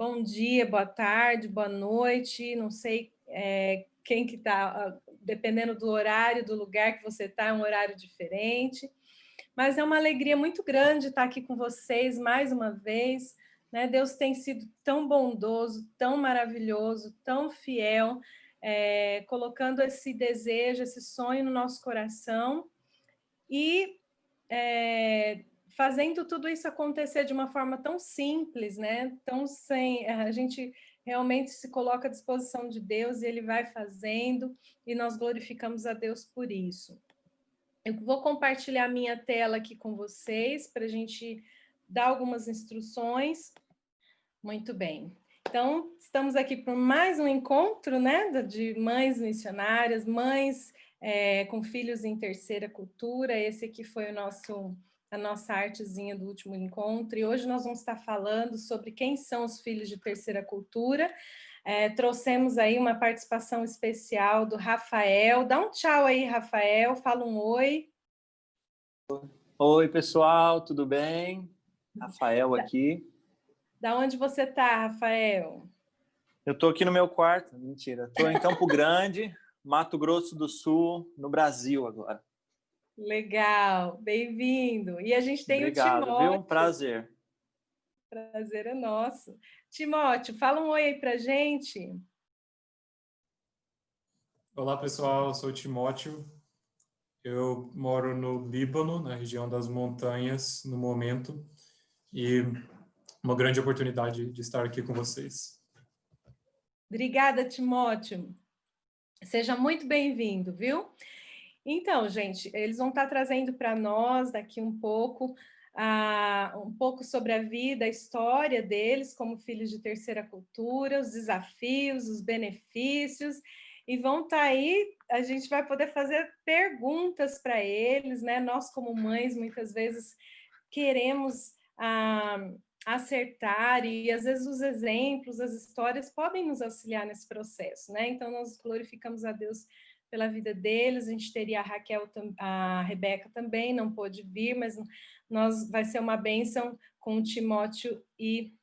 bom dia, boa tarde, boa noite, não sei quem que está, dependendo do horário, do lugar que você está, é um horário diferente, mas é uma alegria muito grande estar aqui com vocês mais uma vez, né? Deus tem sido tão bondoso, tão maravilhoso, tão fiel, colocando esse desejo, esse sonho no nosso coração e fazendo tudo isso acontecer de uma forma tão simples, né? Tão sem... A gente realmente se coloca à disposição de Deus e Ele vai fazendo, e nós glorificamos a Deus por isso. Eu vou compartilhar minha tela aqui com vocês, para a gente dar algumas instruções. Muito bem. Então, estamos aqui para mais um encontro, né, de mães missionárias, mães com filhos em terceira cultura. Esse aqui foi a nossa artezinha do último encontro, e hoje nós vamos estar falando sobre quem são os filhos de terceira cultura. Trouxemos aí uma participação especial do Rafael. Dá um tchau aí, Rafael, fala um oi. Oi, pessoal, tudo bem? Rafael aqui. Da onde você está, Rafael? Eu estou aqui no meu quarto, mentira. Estou em Campo Grande, Mato Grosso do Sul, no Brasil agora. Legal, bem-vindo. E a gente tem Obrigado, o Timóteo. viu? Prazer. Prazer é nosso. Timóteo, fala um oi aí pra gente. Olá, pessoal, eu sou o Timóteo. Eu moro no Líbano, na região das montanhas, no momento, e uma grande oportunidade de estar aqui com vocês. Obrigada, Timóteo. Seja muito bem-vindo, viu? Então, gente, eles vão estar trazendo para nós daqui um pouco sobre a vida, a história deles como filhos de terceira cultura, os desafios, os benefícios, e vão estar aí, a gente vai poder fazer perguntas para eles, né? Nós, como mães, muitas vezes queremos acertar, e às vezes os exemplos, as histórias podem nos auxiliar nesse processo, né? Então, nós glorificamos a Deus pela vida deles. A gente teria a Raquel, a Rebeca também, não pôde vir, mas vai ser uma bênção com o Timóteo e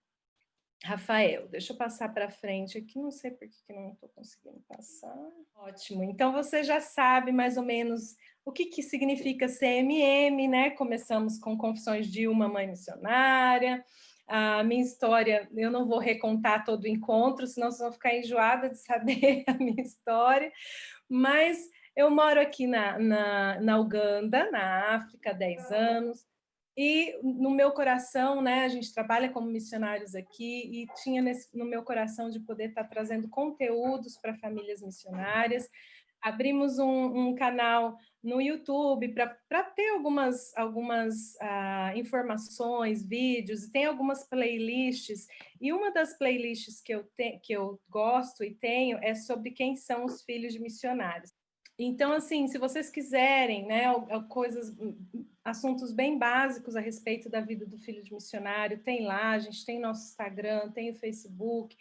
Rafael. Deixa eu passar para frente aqui, não sei por que não estou conseguindo passar. Ótimo, então você já sabe mais ou menos o que significa CMM, né? Começamos com Confissões de uma Mãe Missionária. A minha história, eu não vou recontar todo o encontro, senão vocês vão ficar enjoada de saber a minha história, mas eu moro aqui na Uganda, na África, há 10 anos, e no meu coração, né, a gente trabalha como missionários aqui, e tinha no meu coração de poder estar trazendo conteúdos para famílias missionárias. Abrimos um canal no YouTube para ter algumas informações, vídeos, e tem algumas playlists, e uma das playlists que eu gosto e tenho é sobre quem são os filhos de missionários. Então, assim, se vocês quiserem, né, assuntos bem básicos a respeito da vida do filho de missionário, tem lá, a gente tem nosso Instagram, tem o Facebook,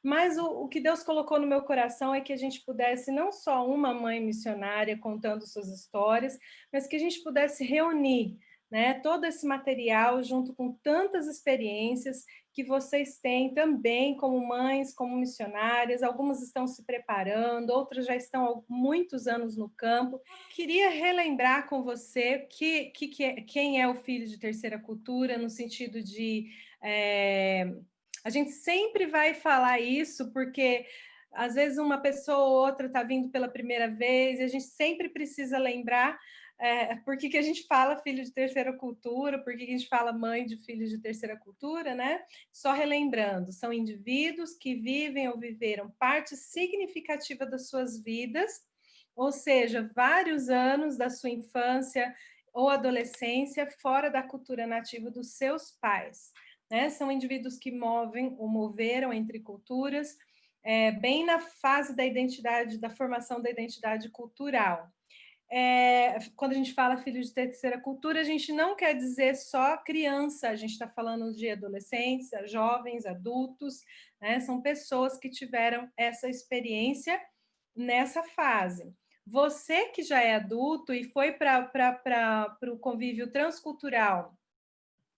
mas o que Deus colocou no meu coração é que a gente pudesse, não só uma mãe missionária contando suas histórias, mas que a gente pudesse reunir, né, todo esse material junto com tantas experiências que vocês têm também como mães, como missionárias. Algumas estão se preparando, outras já estão há muitos anos no campo. Queria relembrar com você quem é o filho de terceira cultura, no sentido de... a gente sempre vai falar isso, porque às vezes uma pessoa ou outra está vindo pela primeira vez, e a gente sempre precisa lembrar por que a gente fala filho de terceira cultura, por que a gente fala mãe de filhos de terceira cultura, né? Só relembrando, são indivíduos que vivem ou viveram parte significativa das suas vidas, ou seja, vários anos da sua infância ou adolescência fora da cultura nativa dos seus pais, né? São indivíduos que movem ou moveram entre culturas, bem na fase da identidade, da formação da identidade cultural. Quando a gente fala filho de terceira cultura, a gente não quer dizer só criança, a gente está falando de adolescentes, jovens, adultos, né? São pessoas que tiveram essa experiência nessa fase. Você que já é adulto e foi para o convívio transcultural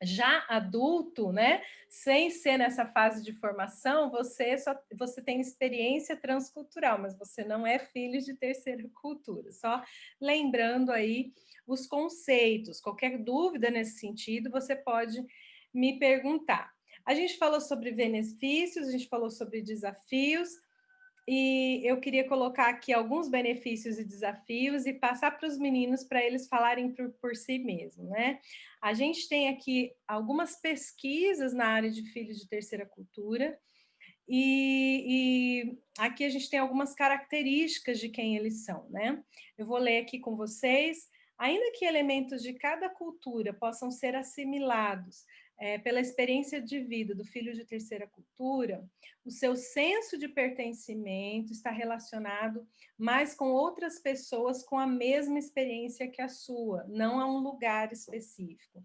Já adulto, né, sem ser nessa fase de formação, você tem experiência transcultural, mas você não é filho de terceira cultura. Só lembrando aí os conceitos. Qualquer dúvida nesse sentido, você pode me perguntar. A gente falou sobre benefícios, a gente falou sobre desafios, e eu queria colocar aqui alguns benefícios e desafios e passar para os meninos para eles falarem por si mesmos, né? A gente tem aqui algumas pesquisas na área de filhos de terceira cultura e aqui a gente tem algumas características de quem eles são, né? Eu vou ler aqui com vocês. Ainda que elementos de cada cultura possam ser assimilados pela experiência de vida do filho de terceira cultura, o seu senso de pertencimento está relacionado mais com outras pessoas com a mesma experiência que a sua, não a um lugar específico.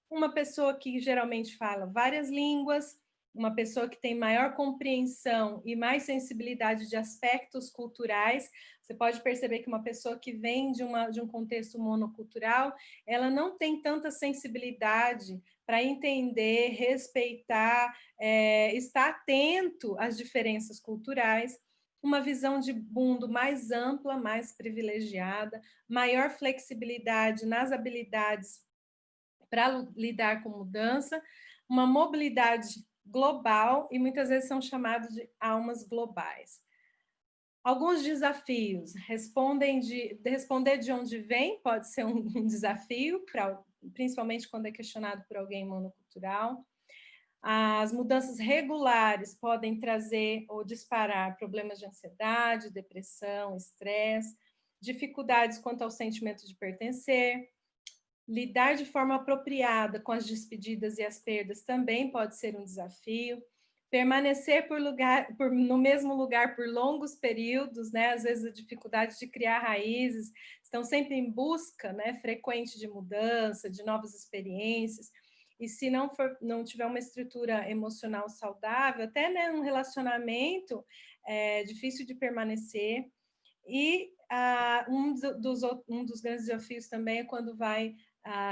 Uma pessoa que geralmente fala várias línguas, uma pessoa que tem maior compreensão e mais sensibilidade de aspectos culturais. Você pode perceber que uma pessoa que vem de um contexto monocultural, ela não tem tanta sensibilidade para entender, respeitar, estar atento às diferenças culturais, uma visão de mundo mais ampla, mais privilegiada, maior flexibilidade nas habilidades para lidar com mudança, uma mobilidade global e muitas vezes são chamados de almas globais. Alguns desafios. Responder de onde vem pode ser um desafio, principalmente quando é questionado por alguém monocultural. As mudanças regulares podem trazer ou disparar problemas de ansiedade, depressão, estresse, dificuldades quanto ao sentimento de pertencer. Lidar de forma apropriada com as despedidas e as perdas também pode ser um desafio. Permanecer no mesmo lugar por longos períodos, né? Às vezes a dificuldade de criar raízes, estão sempre em busca, né, frequente de mudança, de novas experiências. E se não tiver uma estrutura emocional saudável, até, né, um relacionamento é difícil de permanecer. E um dos grandes desafios também é quando vai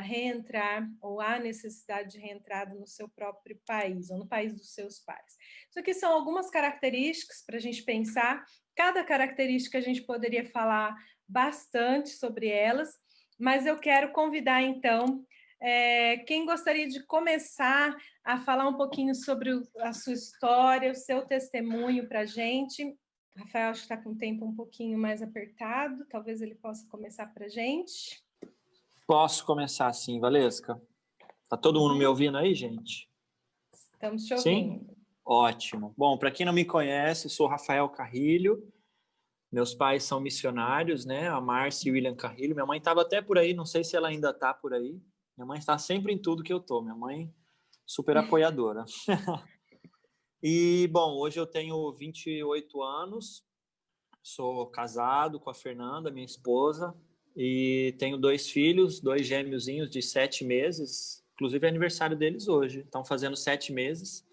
reentrar, ou há necessidade de reentrada no seu próprio país, ou no país dos seus pais. Isso aqui são algumas características para a gente pensar. Cada característica a gente poderia falar bastante sobre elas, mas eu quero convidar, então, quem gostaria de começar a falar um pouquinho sobre a sua história, o seu testemunho para a gente. Rafael, acho que está com o tempo um pouquinho mais apertado, talvez ele possa começar para a gente. Posso começar sim, Valesca? Tá todo mundo me ouvindo aí, gente? Estamos te ouvindo. Sim? Ótimo. Bom, para quem não me conhece, sou Rafael Carrilho. Meus pais são missionários, né? A Márcia e o William Carrilho. Minha mãe estava até por aí, não sei se ela ainda está por aí. Minha mãe está sempre em tudo que eu tô. Minha mãe super apoiadora. E, bom, hoje eu tenho 28 anos. Sou casado com a Fernanda, minha esposa. E tenho 2 filhos, 2 gêmeozinhos de 7 meses. Inclusive é aniversário deles hoje. Estão fazendo 7 meses.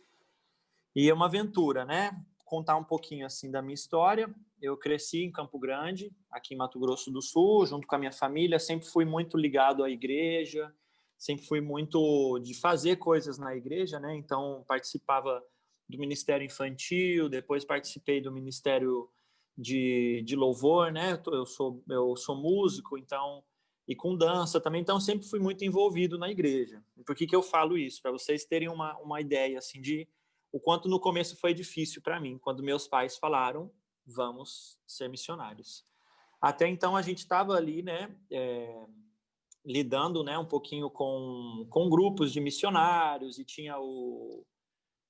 E é uma aventura, né? Contar um pouquinho assim da minha história. Eu cresci em Campo Grande, aqui em Mato Grosso do Sul, junto com a minha família. Sempre fui muito ligado à igreja. Sempre fui muito de fazer coisas na igreja, né? Então participava do Ministério Infantil, depois participei do Ministério de louvor, né? Eu sou músico, então, e com dança também, então sempre fui muito envolvido na igreja. E por que eu falo isso? Para vocês terem uma ideia assim de o quanto no começo foi difícil para mim, quando meus pais falaram, vamos ser missionários. Até então a gente estava ali, né, lidando, né, um pouquinho com grupos de missionários e tinha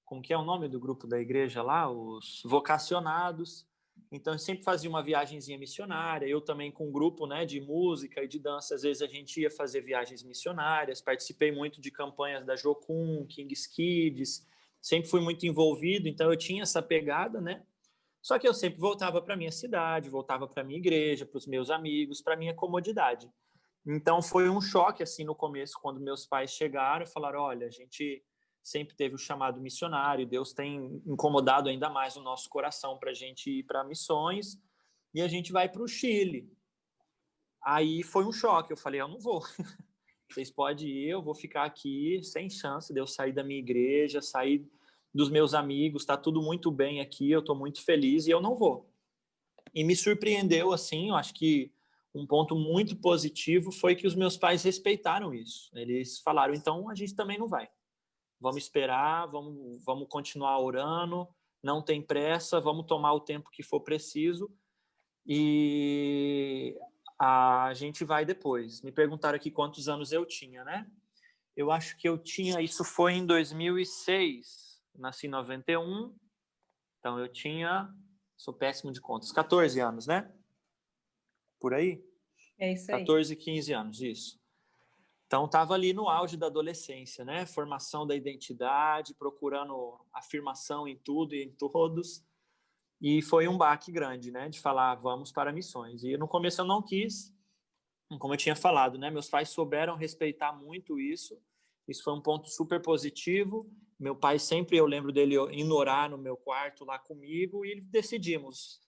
como que é o nome do grupo da igreja lá? Os vocacionados. Então, eu sempre fazia uma viagenzinha missionária. Eu também com um grupo, né, de música e de dança. Às vezes a gente ia fazer viagens missionárias. Participei muito de campanhas da Jocum, Kings Kids. Sempre fui muito envolvido. Então, eu tinha essa pegada, né? Só que eu sempre voltava para minha cidade, voltava para minha igreja, para os meus amigos, para minha comodidade. Então, foi um choque, assim, no começo, quando meus pais chegaram e falaram, olha, a gente sempre teve o chamado missionário, Deus tem incomodado ainda mais o nosso coração para a gente ir para missões, e a gente vai para o Chile. Aí foi um choque, eu falei, eu não vou. vocês podem ir, eu vou ficar aqui sem chance de eu sair da minha igreja, sair dos meus amigos, tá tudo muito bem aqui, eu tô muito feliz e eu não vou. E me surpreendeu, assim, eu acho que um ponto muito positivo foi que os meus pais respeitaram isso. Eles falaram, então a gente também não vai. Vamos esperar, vamos continuar orando, não tem pressa, vamos tomar o tempo que for preciso e a gente vai depois. Me perguntaram aqui quantos anos eu tinha, né? Eu acho que eu tinha, isso foi em 2006, nasci em 91, então eu tinha, sou péssimo de contas, 14 anos, né? Por aí? É isso aí. 14, 15 anos, isso. Então, estava ali no auge da adolescência, né? Formação da identidade, procurando afirmação em tudo e em todos. E foi um baque grande, né? De falar, vamos para missões. E no começo eu não quis, como eu tinha falado, né? Meus pais souberam respeitar muito isso. Isso foi um ponto super positivo. Meu pai sempre, eu lembro dele indo orar no meu quarto lá comigo e decidimos,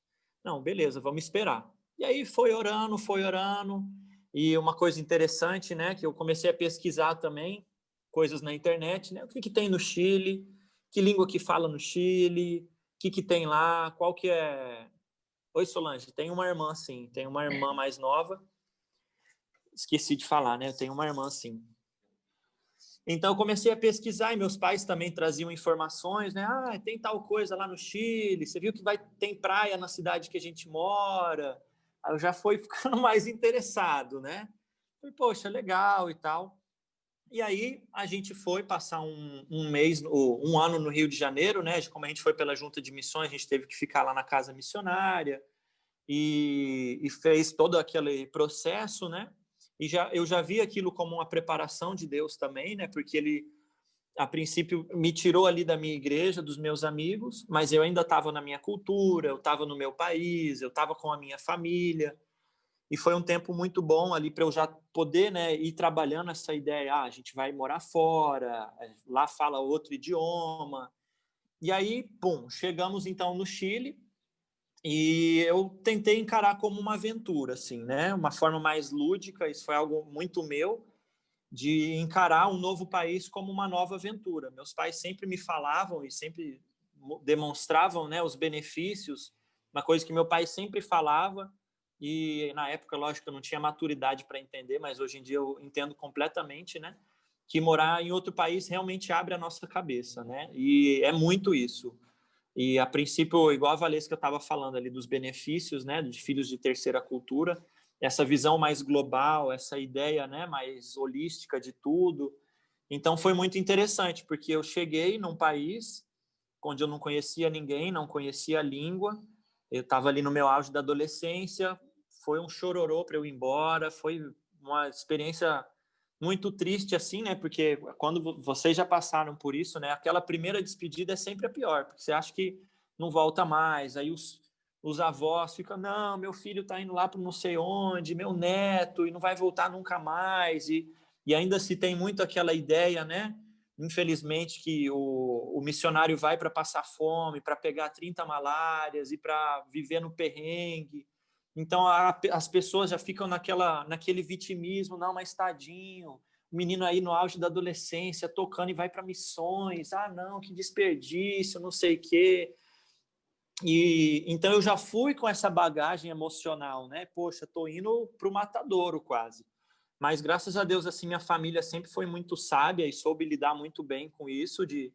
não, beleza, vamos esperar. E aí foi orando. E uma coisa interessante, né, que eu comecei a pesquisar também, coisas na internet, né, o que tem no Chile, que língua que fala no Chile, o que tem lá, qual que é... Oi, Solange, tem uma irmã, sim, tem uma irmã mais nova, esqueci de falar, né, eu tenho uma irmã, sim. Então, eu comecei a pesquisar e meus pais também traziam informações, né? Ah, tem tal coisa lá no Chile, você viu que tem praia na cidade que a gente mora. Aí eu já fui ficando mais interessado, né? Falei, poxa, legal e tal. E aí a gente foi passar um ano no Rio de Janeiro, né? Como a gente foi pela Junta de Missões, a gente teve que ficar lá na casa missionária e fez todo aquele processo, né? E eu já vi aquilo como uma preparação de Deus também, né? Porque ele, a princípio, me tirou ali da minha igreja, dos meus amigos, mas eu ainda estava na minha cultura, eu estava no meu país, eu estava com a minha família. E foi um tempo muito bom ali para eu já poder, né, ir trabalhando essa ideia. Ah, a gente vai morar fora, lá fala outro idioma. E aí, pum, chegamos então no Chile. E eu tentei encarar como uma aventura, assim, né? Uma forma mais lúdica, isso foi algo muito meu, de encarar um novo país como uma nova aventura. Meus pais sempre me falavam e sempre demonstravam, né, os benefícios, uma coisa que meu pai sempre falava, e na época, lógico, eu não tinha maturidade para entender, mas hoje em dia eu entendo completamente, né? Que morar em outro país realmente abre a nossa cabeça, né? E é muito isso. E, a princípio, igual a Valesca que eu estava falando ali dos benefícios, né, de filhos de terceira cultura, essa visão mais global, essa ideia, né, mais holística de tudo. Então, foi muito interessante, porque eu cheguei num país onde eu não conhecia ninguém, não conhecia a língua, eu estava ali no meu auge da adolescência, foi um chororô para eu ir embora, foi uma experiência muito triste assim, né? Porque quando vocês já passaram por isso, né? Aquela primeira despedida é sempre a pior, porque você acha que não volta mais. Aí os avós ficam, não, meu filho está indo lá para não sei onde, meu neto, e não vai voltar nunca mais. E ainda se tem muito aquela ideia, né? Infelizmente, que o missionário vai para passar fome, para pegar 30 malárias e para viver no perrengue. Então, as pessoas já ficam naquele vitimismo, não, mas tadinho, o menino aí no auge da adolescência, tocando e vai para missões, ah, não, que desperdício, não sei o quê. E, então, eu já fui com essa bagagem emocional, né? Poxa, tô indo para o matadouro quase. Mas, graças a Deus, assim, minha família sempre foi muito sábia e soube lidar muito bem com isso, de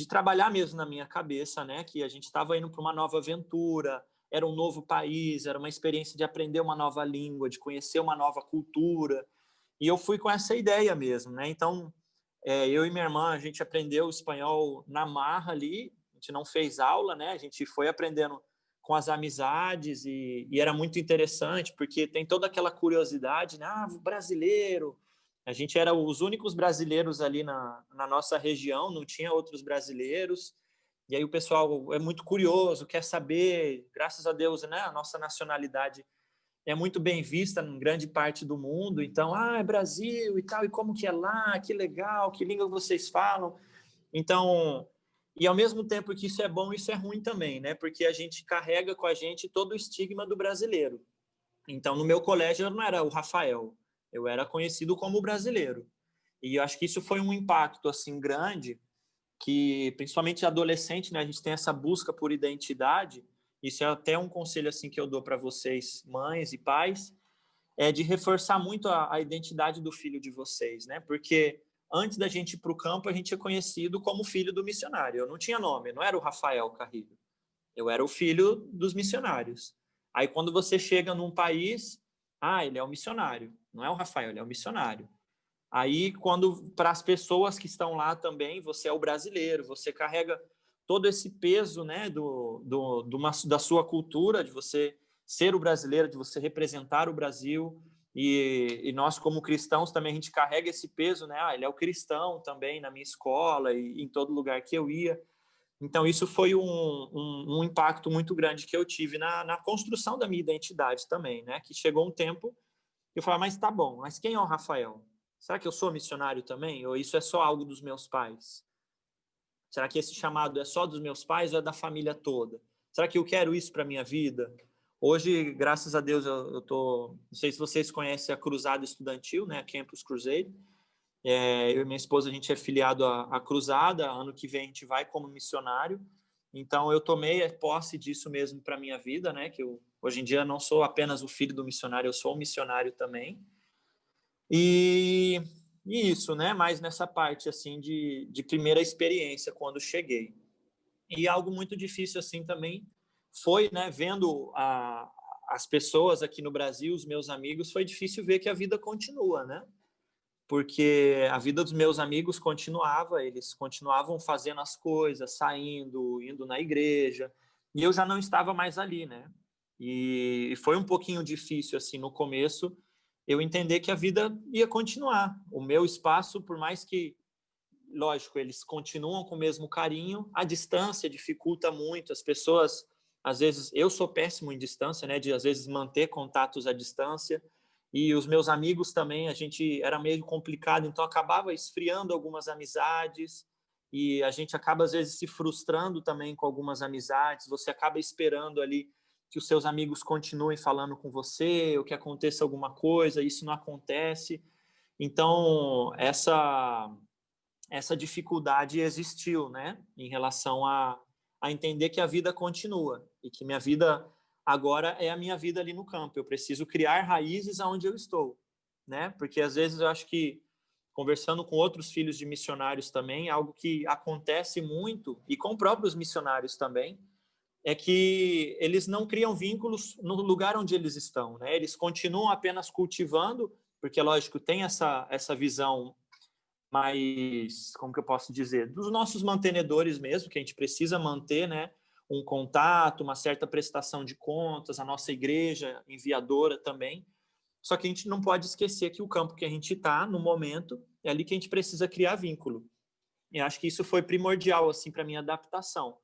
trabalhar mesmo na minha cabeça, né? Que a gente estava indo para uma nova aventura, era um novo país, era uma experiência de aprender uma nova língua, de conhecer uma nova cultura. E eu fui com essa ideia mesmo, né? Então, eu e minha irmã, a gente aprendeu espanhol na marra ali, a gente não fez aula, né? A gente foi aprendendo com as amizades e era muito interessante, porque tem toda aquela curiosidade, né? Ah, brasileiro. A gente era os únicos brasileiros ali na nossa região, não tinha outros brasileiros. E aí o pessoal é muito curioso, quer saber, graças a Deus, né? A nossa nacionalidade é muito bem vista em grande parte do mundo. Então, é Brasil e tal, e como que é lá, que legal, que língua vocês falam. Então, e ao mesmo tempo que isso é bom, isso é ruim também, né? Porque a gente carrega com a gente todo o estigma do brasileiro. Então, no meu colégio eu não era o Rafael, Eu era conhecido como brasileiro. E eu acho que isso foi um impacto assim grande, que principalmente adolescente, né, a gente tem essa busca por identidade. Isso é até um conselho assim que eu dou para vocês, mães e pais, é de reforçar muito a identidade do filho de vocês, né? Porque antes da gente ir para o campo, a gente é conhecido como filho do missionário. Eu não tinha nome, não era o Rafael Carrilho. Eu era o filho dos missionários. Aí, quando você chega num país, ele é o missionário. Não é o Rafael, ele é o missionário. Aí, quando para as pessoas que estão lá também, você é o brasileiro, você carrega todo esse peso, né, da sua cultura, de você ser o brasileiro, de você representar o Brasil. E nós, como cristãos, também a gente carrega esse peso, né? Ele é o cristão também na minha escola e em todo lugar que eu ia. Então, isso foi um impacto muito grande que eu tive na construção da minha identidade também, né? Que chegou um tempo que eu falei, mas tá bom, mas quem é o Rafael? Será que eu sou missionário também? Ou isso é só algo dos meus pais? Será que esse chamado é só dos meus pais ou é da família toda? Será que eu quero isso para a minha vida? Hoje, graças a Deus, eu tô... Não sei se vocês conhecem a Cruzada Estudantil, né? A Campus Crusade. Eu e minha esposa, a gente é filiado à Cruzada. Ano que vem a gente vai como missionário. Então, eu tomei posse disso mesmo para a minha vida, né? Que eu, hoje em dia, não sou apenas o filho do missionário, eu sou um missionário também. E isso, né? Mais nessa parte, assim, de primeira experiência, quando cheguei. E algo muito difícil, assim, também foi, né? Vendo as pessoas aqui no Brasil, os meus amigos, foi difícil ver que a vida continua, né? Porque a vida dos meus amigos continuava, eles continuavam fazendo as coisas, saindo, indo na igreja, e eu já não estava mais ali, né? E foi um pouquinho difícil, assim, no começo, eu entender que a vida ia continuar. O meu espaço, por mais que, lógico, eles continuam com o mesmo carinho, a distância dificulta muito, as pessoas, às vezes, eu sou péssimo em distância, né? De, às vezes, manter contatos à distância, e os meus amigos também, a gente era meio complicado, então acabava esfriando algumas amizades, e a gente acaba, às vezes, se frustrando também com algumas amizades, você acaba esperando ali que os seus amigos continuem falando com você, ou que aconteça alguma coisa, isso não acontece. Então, essa dificuldade existiu, né, em relação a entender que a vida continua, e que minha vida agora é a minha vida ali no campo. Eu preciso criar raízes aonde eu estou, né? Porque às vezes eu acho que, conversando com outros filhos de missionários também, algo que acontece muito, e com próprios missionários também, é que eles não criam vínculos no lugar onde eles estão, né? Eles continuam apenas cultivando, porque, lógico, tem essa visão mais, como que eu posso dizer, dos nossos mantenedores mesmo, que a gente precisa manter, né, um contato, uma certa prestação de contas, a nossa igreja enviadora também. Só que a gente não pode esquecer que o campo que a gente está, no momento, é ali que a gente precisa criar vínculo. E acho que isso foi primordial, assim, para minha adaptação.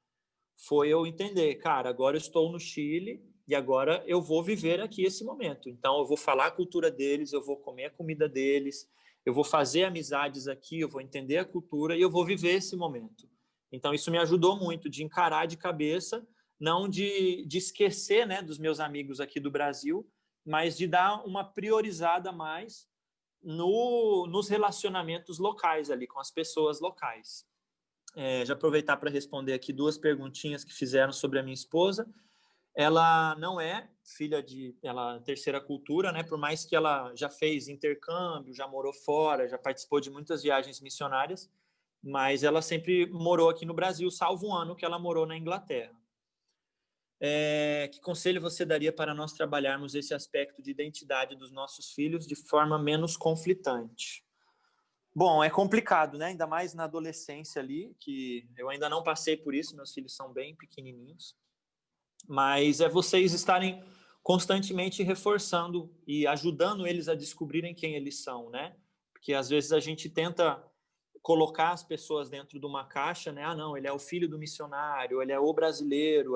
Foi eu entender, cara, agora eu estou no Chile e agora eu vou viver aqui esse momento. Então, eu vou falar a cultura deles, eu vou comer a comida deles, eu vou fazer amizades aqui, eu vou entender a cultura e eu vou viver esse momento. Então, isso me ajudou muito de encarar de cabeça, não de esquecer, né, dos meus amigos aqui do Brasil, mas de dar uma priorizada mais nos relacionamentos locais ali, com as pessoas locais. Já aproveitar para responder aqui duas perguntinhas que fizeram sobre a minha esposa. Ela não é filha de terceira cultura, né? Por mais que ela já fez intercâmbio, já morou fora, já participou de muitas viagens missionárias, mas ela sempre morou aqui no Brasil, salvo um ano que ela morou na Inglaterra. Que conselho você daria para nós trabalharmos esse aspecto de identidade dos nossos filhos de forma menos conflitante? Bom, é complicado, né? Ainda mais na adolescência ali, que eu ainda não passei por isso, meus filhos são bem pequenininhos. Mas é vocês estarem constantemente reforçando e ajudando eles a descobrirem quem eles são, né? Porque às vezes a gente tenta colocar as pessoas dentro de uma caixa, né? Ah, não, ele é o filho do missionário, ele é o brasileiro.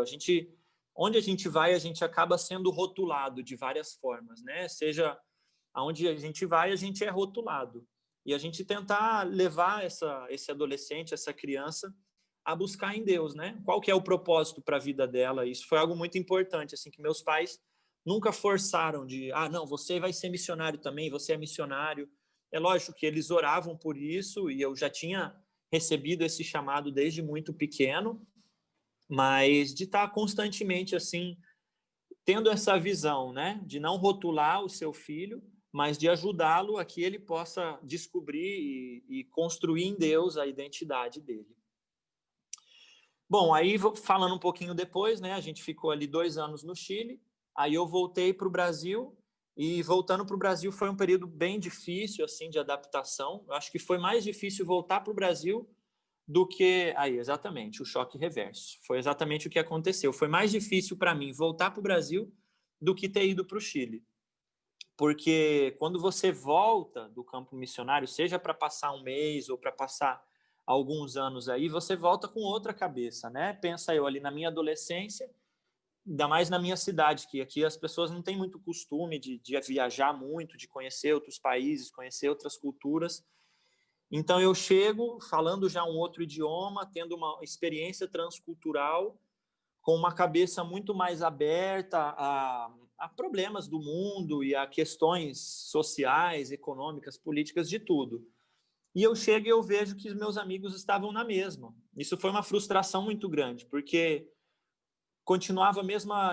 Onde a gente vai, a gente acaba sendo rotulado de várias formas, né? Seja aonde a gente vai, a gente é rotulado. E a gente tentar levar esse adolescente, essa criança, a buscar em Deus, né? Qual que é o propósito para a vida dela? Isso foi algo muito importante, assim, que meus pais nunca forçaram de, não, você vai ser missionário também, você é missionário. É lógico que eles oravam por isso e eu já tinha recebido esse chamado desde muito pequeno, mas de estar constantemente assim, tendo essa visão, né, de não rotular o seu filho, mas de ajudá-lo a que ele possa descobrir e construir em Deus a identidade dele. Bom, aí falando um pouquinho depois, né, a gente ficou ali 2 anos no Chile, aí eu voltei para o Brasil, e voltando para o Brasil foi um período bem difícil, assim, de adaptação. Eu acho que foi mais difícil voltar para o Brasil do que... Aí, exatamente, o choque reverso. Foi exatamente o que aconteceu. Foi mais difícil para mim voltar para o Brasil do que ter ido para o Chile. Porque quando você volta do campo missionário, seja para passar um mês ou para passar alguns anos aí, você volta com outra cabeça, né? Pensa eu ali na minha adolescência, ainda mais na minha cidade, que aqui as pessoas não têm muito costume de viajar muito, de conhecer outros países, conhecer outras culturas. Então eu chego falando já um outro idioma, tendo uma experiência transcultural, com uma cabeça muito mais aberta a problemas do mundo e a questões sociais, econômicas, políticas, de tudo. E eu chego e eu vejo que os meus amigos estavam na mesma. Isso foi uma frustração muito grande, porque continuava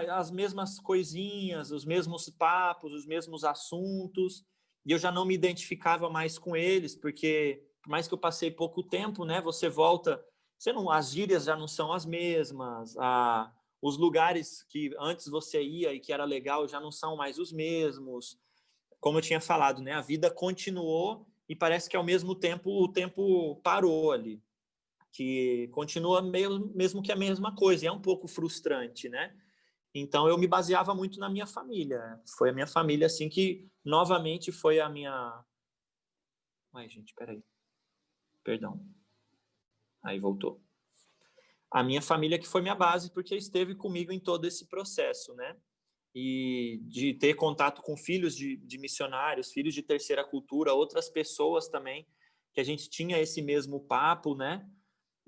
as mesmas coisinhas, os mesmos papos, os mesmos assuntos, e eu já não me identificava mais com eles, porque por mais que eu passei pouco tempo, né, você volta, as gírias já não são as mesmas, os lugares que antes você ia e que era legal já não são mais os mesmos. Como eu tinha falado, né, a vida continuou e parece que ao mesmo tempo o tempo parou ali, que continua mesmo que a mesma coisa, e é um pouco frustrante, né? Então eu me baseava muito na minha família. Foi a minha família assim que novamente foi a minha... Ai, gente, peraí. Perdão. Aí voltou. A minha família que foi minha base, porque esteve comigo em todo esse processo, né? E de ter contato com filhos de missionários, filhos de terceira cultura, outras pessoas também, que a gente tinha esse mesmo papo, né?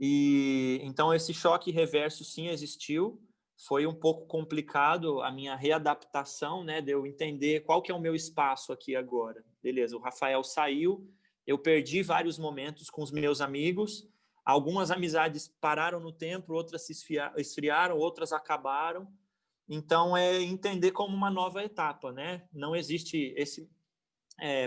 E então esse choque reverso sim existiu. Foi um pouco complicado a minha readaptação, né, de eu entender qual que é o meu espaço aqui agora. Beleza, o Rafael saiu, eu perdi vários momentos com os meus amigos, algumas amizades pararam no tempo, outras se esfriaram, outras acabaram. Então é entender como uma nova etapa, né? Não existe esse...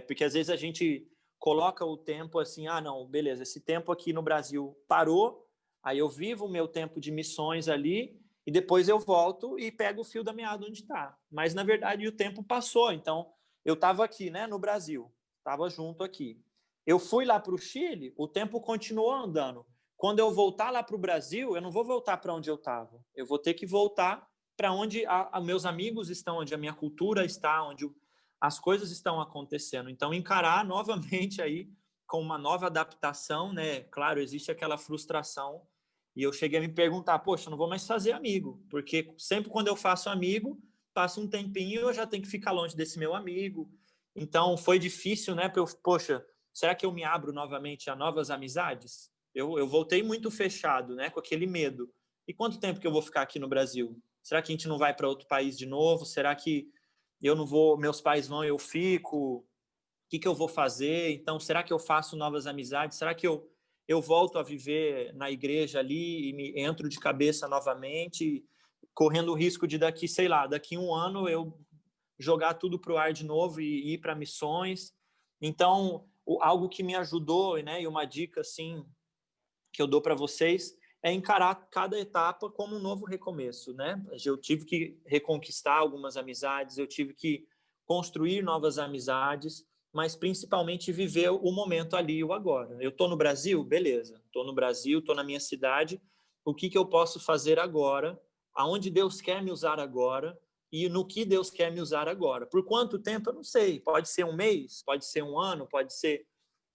porque às vezes a gente coloca o tempo assim, não, beleza, esse tempo aqui no Brasil parou, aí eu vivo o meu tempo de missões ali, e depois eu volto e pego o fio da meada onde está. Mas, na verdade, o tempo passou, então eu estava aqui, né, no Brasil, estava junto aqui. Eu fui lá para o Chile, o tempo continuou andando. Quando eu voltar lá para o Brasil, eu não vou voltar para onde eu estava, eu vou ter que voltar para onde meus amigos estão, onde a minha cultura está, onde as coisas estão acontecendo. Então, encarar novamente aí com uma nova adaptação, né? Claro, existe aquela frustração. E eu cheguei a me perguntar, poxa, eu não vou mais fazer amigo, porque sempre quando eu faço amigo, passa um tempinho, eu já tenho que ficar longe desse meu amigo. Então, foi difícil, né? Poxa, será que eu me abro novamente a novas amizades? Eu voltei muito fechado, né? Com aquele medo. E quanto tempo que eu vou ficar aqui no Brasil? Será que a gente não vai para outro país de novo? Será que eu não vou, meus pais vão, eu fico? O que eu vou fazer? Então, será que eu faço novas amizades? Será que eu volto a viver na igreja ali e me entro de cabeça novamente, correndo o risco de daqui, sei lá, daqui 1 ano eu jogar tudo para o ar de novo e ir para missões? Então, algo que me ajudou, né, e uma dica assim que eu dou para vocês é encarar cada etapa como um novo recomeço, né? Eu tive que reconquistar algumas amizades, eu tive que construir novas amizades, mas principalmente viver o momento ali, o agora. Eu estou no Brasil? Beleza. Estou no Brasil, estou na minha cidade. O que eu posso fazer agora? Aonde Deus quer me usar agora? E no que Deus quer me usar agora? Por quanto tempo? Eu não sei. Pode ser 1 mês, pode ser 1 ano, pode ser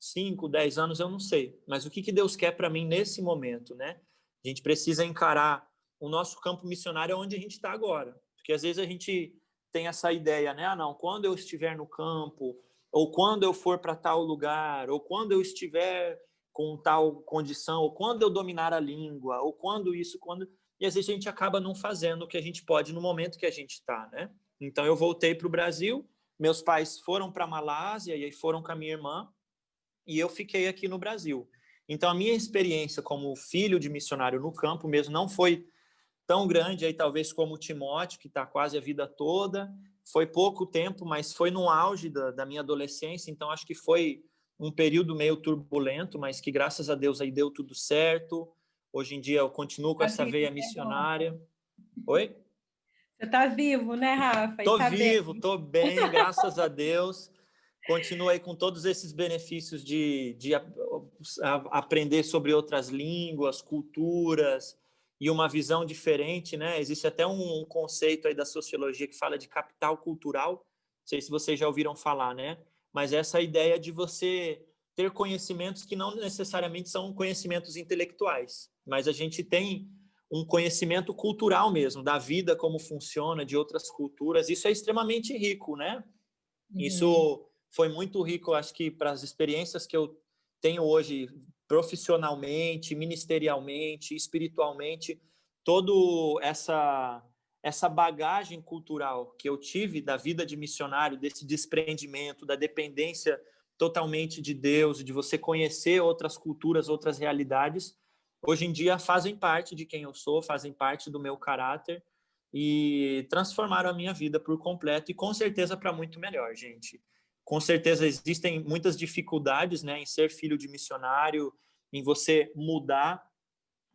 5, 10 anos, eu não sei. Mas o que Deus quer para mim nesse momento, né? A gente precisa encarar o nosso campo missionário onde a gente está agora. Porque às vezes a gente tem essa ideia, né? Não, quando eu estiver no campo, ou quando eu for para tal lugar, ou quando eu estiver com tal condição, ou quando eu dominar a língua, ou quando isso, quando... E às vezes a gente acaba não fazendo o que a gente pode no momento que a gente está, né? Então, eu voltei para o Brasil, meus pais foram para a Malásia e aí foram com a minha irmã, e eu fiquei aqui no Brasil. Então, a minha experiência como filho de missionário no campo mesmo não foi tão grande aí, talvez, como o Timóteo, que está quase a vida toda. Foi pouco tempo, mas foi no auge da minha adolescência, então acho que foi um período meio turbulento, mas que, graças a Deus, aí deu tudo certo. Hoje em dia eu continuo com essa veia missionária. Oi? Você está vivo, né, Rafa? Tô tá vivo, bem. tô bem, graças a Deus. Continuo aí com todos esses benefícios de aprender sobre outras línguas, culturas e uma visão diferente, né? Existe até um conceito aí da sociologia que fala de capital cultural. Não sei se vocês já ouviram falar, né? Mas essa ideia de você ter conhecimentos que não necessariamente são conhecimentos intelectuais, mas a gente tem um conhecimento cultural mesmo, da vida, como funciona, de outras culturas. Isso é extremamente rico, né? Isso foi muito rico, acho que, para as experiências que eu tenho hoje, profissionalmente, ministerialmente, espiritualmente, toda essa bagagem cultural que eu tive da vida de missionário, desse desprendimento, da dependência totalmente de Deus, de você conhecer outras culturas, outras realidades, hoje em dia fazem parte de quem eu sou, fazem parte do meu caráter e transformaram a minha vida por completo e com certeza para muito melhor, gente. Com certeza existem muitas dificuldades, né, em ser filho de missionário, em você mudar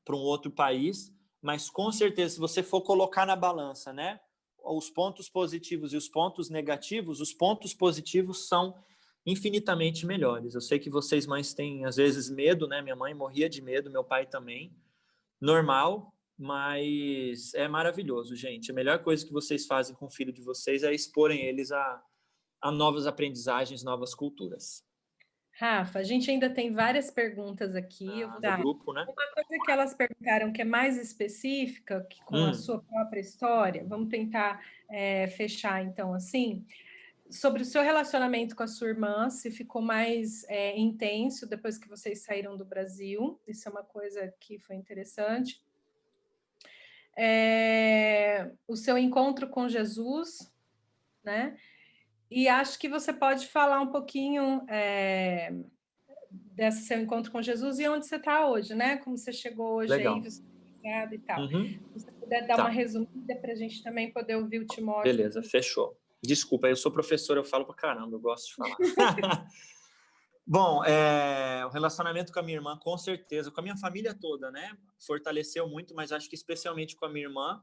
para um outro país, mas com certeza se você for colocar na balança, né, os pontos positivos e os pontos negativos, os pontos positivos são infinitamente melhores. Eu sei que vocês mães têm às vezes medo, né? Minha mãe morria de medo, meu pai também. Normal, mas é maravilhoso, gente. A melhor coisa que vocês fazem com o filho de vocês é exporem eles a novas aprendizagens, novas culturas. Rafa, a gente ainda tem várias perguntas aqui. Eu vou dar grupo, né? uma coisa que elas perguntaram que é mais específica, que com a sua própria história. Vamos tentar fechar, então, assim. Sobre o seu relacionamento com a sua irmã, se ficou mais intenso depois que vocês saíram do Brasil. Isso é uma coisa que foi interessante. O seu encontro com Jesus, né? E acho que você pode falar um pouquinho desse seu encontro com Jesus e onde você está hoje, né? Como você chegou hoje. Legal. Aí, você e tal. Uhum. Se você puder dar uma resumida para a gente também poder ouvir o Timóteo. Beleza, fechou. Desculpa, eu sou professor, eu falo pra caramba, eu gosto de falar. Bom, o relacionamento com a minha irmã, com certeza, com a minha família toda, né? Fortaleceu muito, mas acho que especialmente com a minha irmã,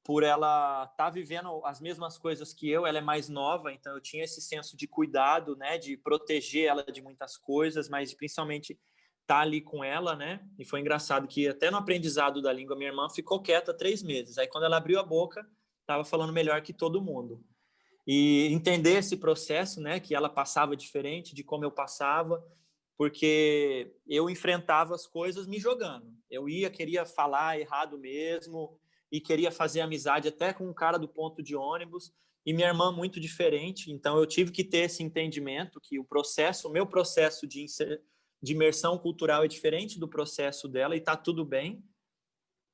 por ela estar vivendo as mesmas coisas que eu, ela é mais nova, então eu tinha esse senso de cuidado, né? De proteger ela de muitas coisas, mas principalmente estar ali com ela, né? E foi engraçado que até no aprendizado da língua, minha irmã ficou quieta 3 meses. Aí quando ela abriu a boca, estava falando melhor que todo mundo. E entender esse processo, né, que ela passava diferente de como eu passava, porque eu enfrentava as coisas me jogando. Eu queria falar errado mesmo, e queria fazer amizade até com um cara do ponto de ônibus, e minha irmã muito diferente, então eu tive que ter esse entendimento que o meu processo de imersão cultural é diferente do processo dela, e tá tudo bem,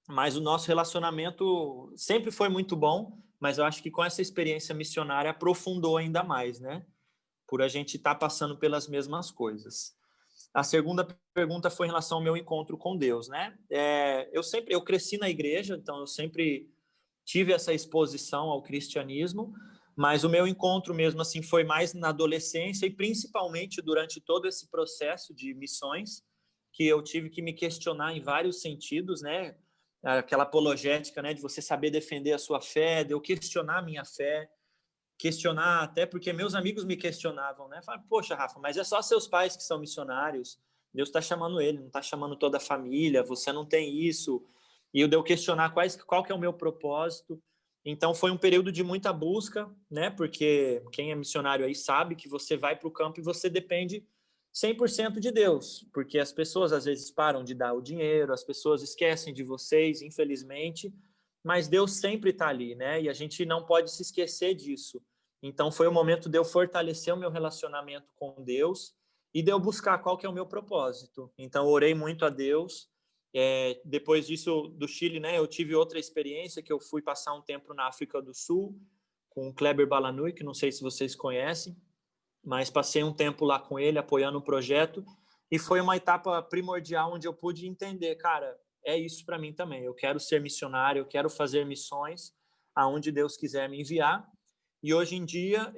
mas o nosso relacionamento sempre foi muito bom, mas eu acho que com essa experiência missionária aprofundou ainda mais, né? Por a gente estar passando pelas mesmas coisas. A segunda pergunta foi em relação ao meu encontro com Deus, né? Eu cresci na igreja, então eu sempre tive essa exposição ao cristianismo, mas o meu encontro mesmo assim foi mais na adolescência e principalmente durante todo esse processo de missões, que eu tive que me questionar em vários sentidos, né? Aquela apologética, né, de você saber defender a sua fé, de eu questionar a minha fé, questionar até porque meus amigos me questionavam, né? Falaram, poxa, Rafa, mas é só seus pais que são missionários, Deus está chamando ele, não está chamando toda a família, você não tem isso. E eu deu questionar qual que é o meu propósito. Então foi um período de muita busca, né? Porque quem é missionário aí sabe que você vai para o campo e você depende 100% de Deus, porque as pessoas às vezes param de dar o dinheiro, as pessoas esquecem de vocês, infelizmente, mas Deus sempre está ali, né? E a gente não pode se esquecer disso. Então foi o momento de eu fortalecer o meu relacionamento com Deus e de eu buscar qual que é o meu propósito. Então orei muito a Deus. Depois disso do Chile, né? Eu tive outra experiência que eu fui passar um tempo na África do Sul com o Kleber Balanui, que não sei se vocês conhecem, mas passei um tempo lá com ele, apoiando o projeto, e foi uma etapa primordial onde eu pude entender, cara, é isso para mim também. Eu quero ser missionário, eu quero fazer missões aonde Deus quiser me enviar. E hoje em dia,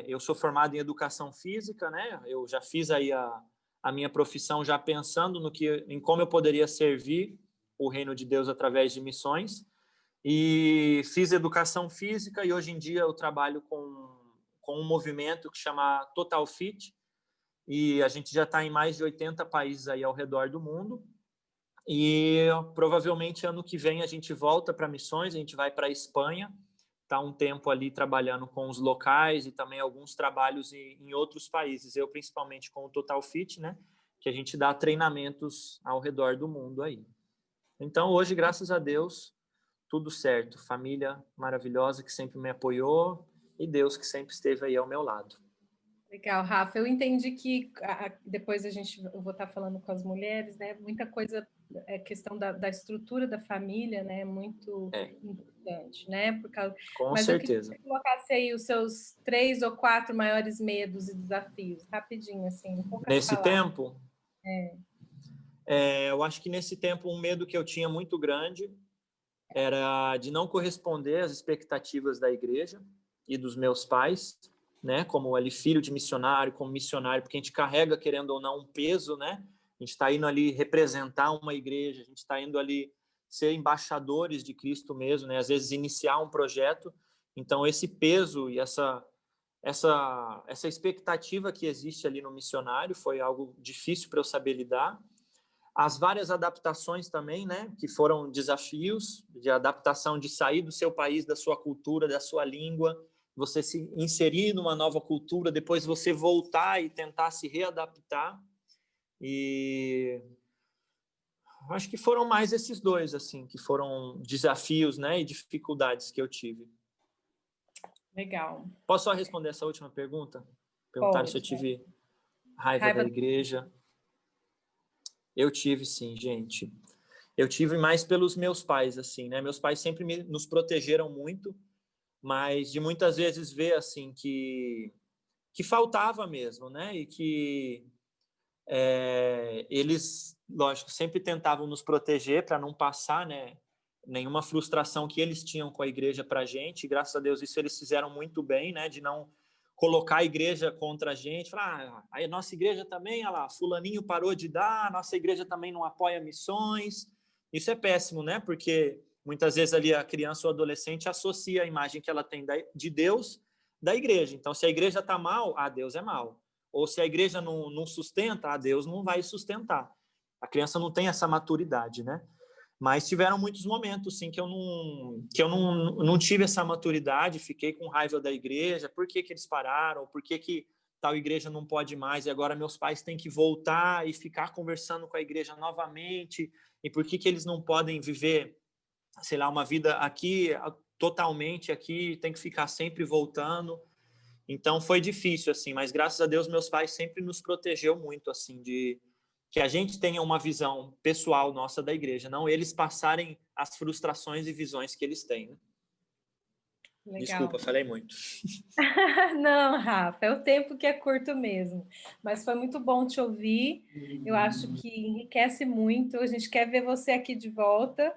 eu sou formado em educação física, né? Eu já fiz aí a minha profissão já pensando em como eu poderia servir o reino de Deus através de missões. E fiz educação física e hoje em dia eu trabalho com um movimento que chama Total Fit, e a gente já está em mais de 80 países aí ao redor do mundo. E provavelmente ano que vem a gente volta para missões, a gente vai para a Espanha, tá um tempo ali trabalhando com os locais e também alguns trabalhos em outros países, eu principalmente com o Total Fit, né, que a gente dá treinamentos ao redor do mundo aí. Então hoje, graças a Deus, tudo certo, família maravilhosa que sempre me apoiou e Deus que sempre esteve aí ao meu lado. Legal, Rafa. Eu entendi que depois eu vou estar falando com as mulheres, né? Muita coisa, questão da estrutura da família, né? Muito importante, né? Com certeza. Eu queria que você colocasse aí os seus 3 ou 4 maiores medos e desafios, rapidinho, assim, em poucas nesse palavras. Tempo? Eu acho que nesse tempo um medo que eu tinha muito grande era de não corresponder às expectativas da igreja e dos meus pais, né? Como ali filho de missionário, como missionário, porque a gente carrega, querendo ou não, um peso, né? A gente está indo ali representar uma igreja, a gente está indo ali ser embaixadores de Cristo mesmo, né? Às vezes iniciar um projeto. Então esse peso e essa expectativa que existe ali no missionário foi algo difícil para eu saber lidar. As várias adaptações também, né, que foram desafios de adaptação, de sair do seu país, da sua cultura, da sua língua, você se inserir numa nova cultura, depois você voltar e tentar se readaptar. E acho que foram mais esses dois, assim, que foram desafios, né, e dificuldades que eu tive. Legal. Posso só responder essa última pergunta? Perguntaram se eu tive raiva da igreja. Eu tive, sim, gente. Eu tive mais pelos meus pais, assim, né? Meus pais sempre nos protegeram muito, mas de muitas vezes ver, assim, que faltava mesmo, né? E que eles, lógico, sempre tentavam nos proteger para não passar, né, nenhuma frustração que eles tinham com a igreja para a gente. E, graças a Deus, isso eles fizeram muito bem, né? De não colocar a igreja contra a gente, falar, a nossa igreja também, olha lá, fulaninho parou de dar, a nossa igreja também não apoia missões. Isso é péssimo, né? Porque muitas vezes ali a criança ou adolescente associa a imagem que ela tem de Deus da igreja. Então, se a igreja está mal, Deus é mal. Ou se a igreja não sustenta, Deus não vai sustentar. A criança não tem essa maturidade, né? Mas tiveram muitos momentos, sim, que eu não tive essa maturidade, fiquei com raiva da igreja, por que eles pararam, por que tal igreja não pode mais, e agora meus pais têm que voltar e ficar conversando com a igreja novamente, e por que eles não podem viver, sei lá, uma vida aqui, totalmente aqui, tem que ficar sempre voltando. Então foi difícil, assim, mas graças a Deus meus pais sempre nos protegeu muito, assim, de que a gente tenha uma visão pessoal nossa da igreja, não eles passarem as frustrações e visões que eles têm. Né? Legal. Desculpa, falei muito. Não, Rafa, é o tempo que é curto mesmo. Mas foi muito bom te ouvir. Eu acho que enriquece muito. A gente quer ver você aqui de volta